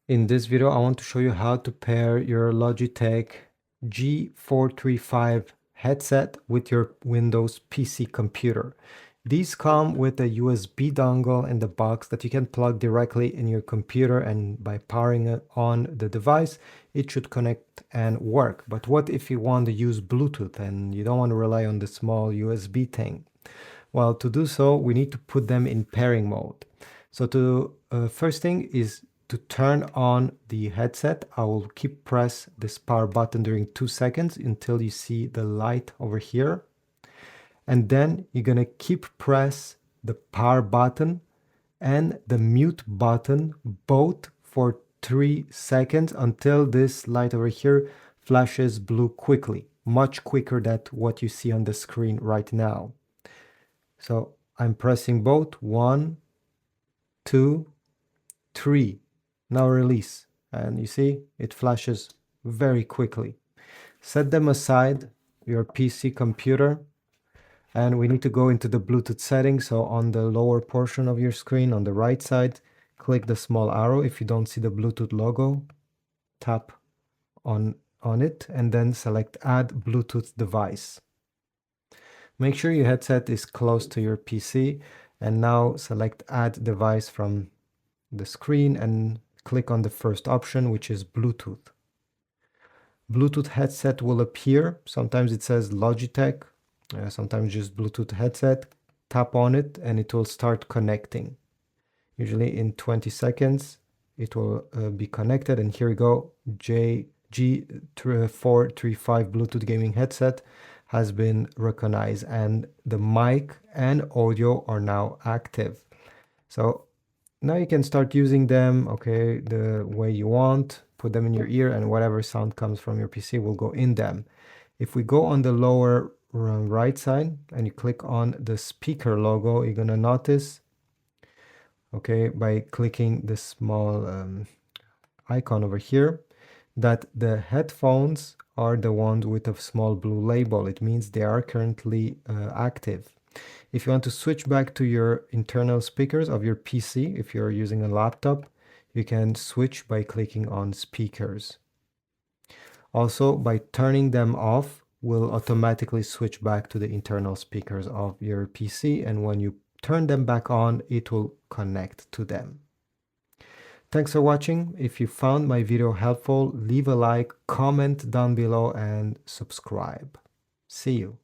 In this video, I want to show you how to pair your Logitech G435 headset with your Windows PC computer. These come with a USB dongle in the box that you can plug directly in your computer, and by powering on the device, it should connect and work. But what if you want to use Bluetooth and you don't want to rely on the small USB thing? Well, to do so, we need to put them in pairing mode. So first thing is to turn on the headset. I will keep press this power button during 2 seconds until you see the light over here. And then you're gonna keep press the power button and the mute button both for 3 seconds until this light over here flashes blue quickly, much quicker than what you see on the screen right now. So I'm pressing both, 1, 2, 3. Now release, and you see it flashes very quickly. Set them aside, your PC computer, and we need to go into the Bluetooth settings. So on the lower portion of your screen on the right side, click the small arrow. If you don't see the Bluetooth logo, tap on it and then select Add Bluetooth Device. Make sure your headset is close to your PC, and now select Add Device from the screen and click on the first option, which is Bluetooth. Bluetooth headset will appear. Sometimes it says Logitech, sometimes just Bluetooth headset. Tap on it and it will start connecting. Usually in 20 seconds it will be connected, and here we go. G435 Bluetooth gaming headset has been recognized, and the mic and audio are now active. So now you can start using them, okay, the way you want. Put them in your ear, and whatever sound comes from your PC will go in them. If we go on the lower right side and you click on the speaker logo, you're gonna notice, okay, by clicking the small icon over here, that the headphones are the ones with a small blue label. It means they are currently active. If you want to switch back to your internal speakers of your PC, if you're using a laptop, you can switch by clicking on speakers. Also, by turning them off, will automatically switch back to the internal speakers of your PC, and when you turn them back on, it will connect to them. Thanks for watching. If you found my video helpful, leave a like, comment down below, and subscribe. See you.